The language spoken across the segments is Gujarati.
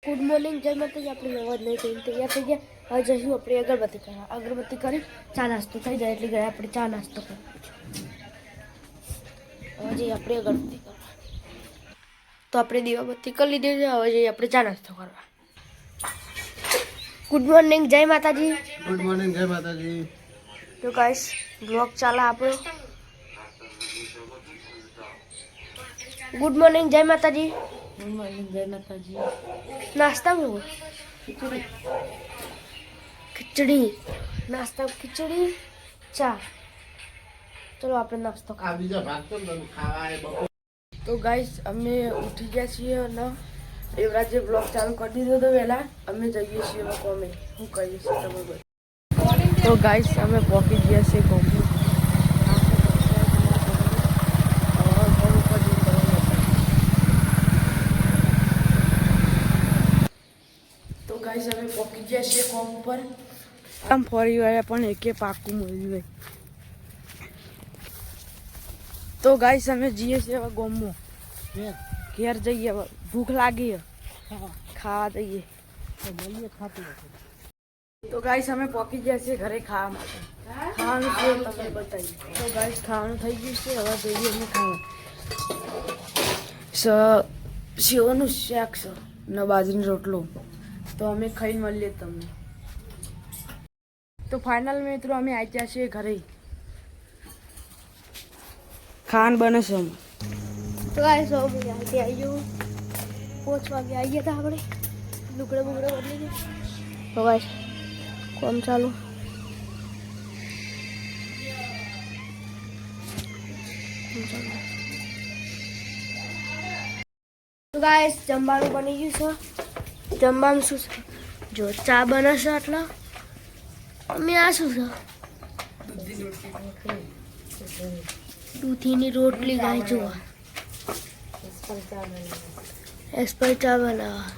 ગુડ મોર્નિંગ જય માતાજી. આપણે અવાજ નહીં થઈને તૈયાર થઈ ગયા. હવે જઈશું આપણે અગરબત્તી કરવા. અગરબત્તી કરી ચા નાસ્તો થઈ જાય એટલે ગયા આપણે ચા નાસ્તો કરવો છે. હવે જઈએ આપણે અગરબત્તી કરવા. તો આપણે દીવાબત્તી કરી લીધી છે. હવે જઈએ આપણે ચા નાસ્તો કરવા. ગુડ મોર્નિંગ જય માતાજી. ગુડ મોર્નિંગ જય માતાજી. તો ગાઈસ બ્લોગ ચાલે આપણો. ગુડ મોર્નિંગ જય માતાજી. ગુડ મોર્નિંગ જય માતાજી. નાસ્તા में खिचड़ी नाश्ता खिचड़ी चा. चलो આપણે નાસ્તો આ બીજા ભાગ તો તમે ખાવા આય બપોર. તો ગાઈસ અમે ઉઠી ગયા છીએ અને એવરાજે બ્લોગ ચાલુ કરી દીધો તો વહેલા અમે જઈએ છીએ હવે કોમે શું કરીએ છીએ તમે બધું. તો ગાઈસ અમે પહોંચી ગયા છીએ કોમે. તો ગાઈસ અમે પહોંચી ગયા છીએ કોમ પર. આમ ફરી વળ્યા પણ એકે પાકું મળ્યું નહીં. તો ગાઈસ અમે જઈએ છીએ હવે ગોમમાં ઘેર જઈએ. હવે ભૂખ લાગી ખાવા જઈએ. તો ગાઈસ અમે પહોંચી ગયા છીએ ઘરે ખાવા માટે. ખાવાનું છે તમે બતાવીએ. તો ગાઈસ ખાવાનું થઈ ગયું છે. હવે જઈએ અમે ખાવા. સેવનું શાક છે ને બાજરીનો રોટલો. તો અમે ખાઈને મળીએ તમને. તો ફાઇનલ મિત્રો અમે આવી ગયા છીએ ઘરે. ખાન બને છે. તો ગાઈસ હવે આવી ગયું 5 વાગે આવી ગયા હતા આપણે. લુગડા બુગડા બદલી ગયા. તો ગાઈસ કોમ ચાલુ. તો ગાઈસ જમવાનું બની ગયું છે. જમવાનું શું છે જો ચા બને છે આટલા. અમે આ શું છે દૂધીની રોટલી ગાય જોવા એસપર ચા બનાવવા.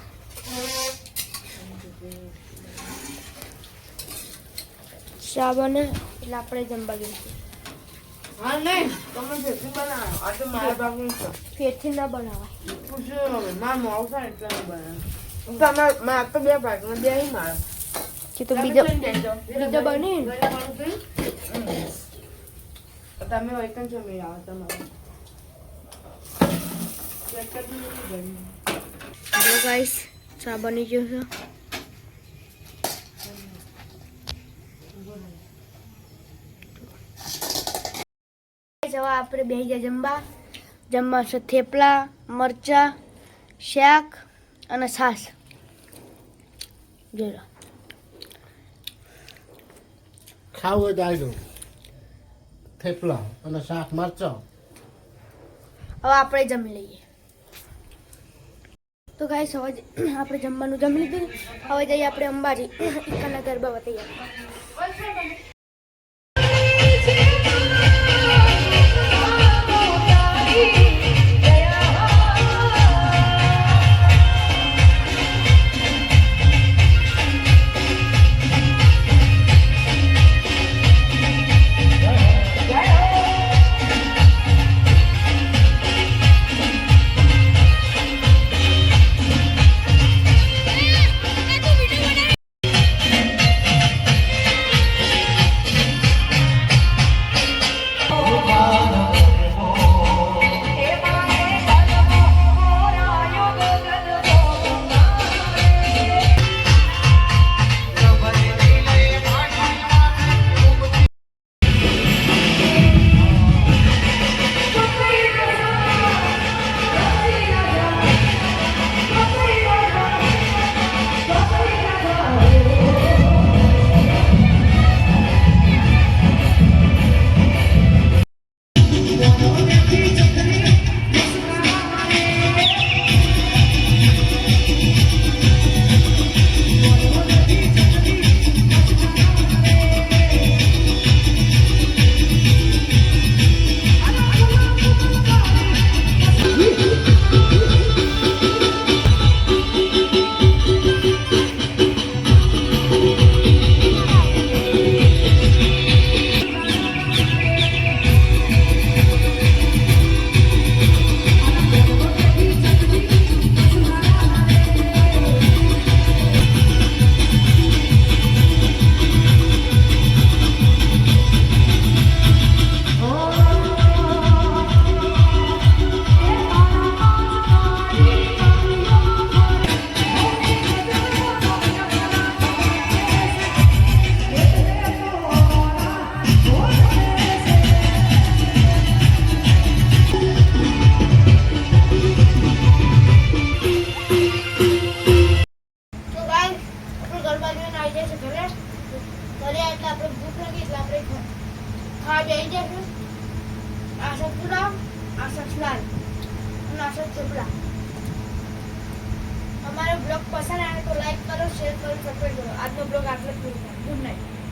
ચા બને એટલે આપણે જમવા ગયું. હા નહીં તમે ફેરથી બનાવો. આ તો મારા ભાગનું છે. ફેરથી ના બનાવાય. પૂછ્યું હવે મારા મોડું થાય એટલે નહીં બનાવે. તમારે મારે તો 2 ભાગમાં 2 અહીં મારે. કે તો બીજા બની ને. તમે વૈકન છો મેં આવો તમારે. જો ગાઈસ ચા બની ગયો છે. હવે આપણે બેસી ગયા જમવા. જમવા છે થેપલા, મરચા, શાક અને છાશ. જોઈ લો ખાવું હોય તો આવી દો. થેપલા અને શાક મરચાં. હવે આપણે જમી લઈએ. તો ગાઈસ હવે આપણે જમવાનું જમી લીધું. હવે જઈએ આપણે અંબાજી એકાના ગરબા બતાવીએ. હા બેસી જશે. આ સતુરામ, આ સસલાલ અને આ સચોપડા. અમારો બ્લોગ પસંદ આવે તો લાઈક કરો, શેર કરો, સબસ્ક્રાઈબ કરો. આજનો બ્લોગ આટલો જ પૂરો થાય. Good night.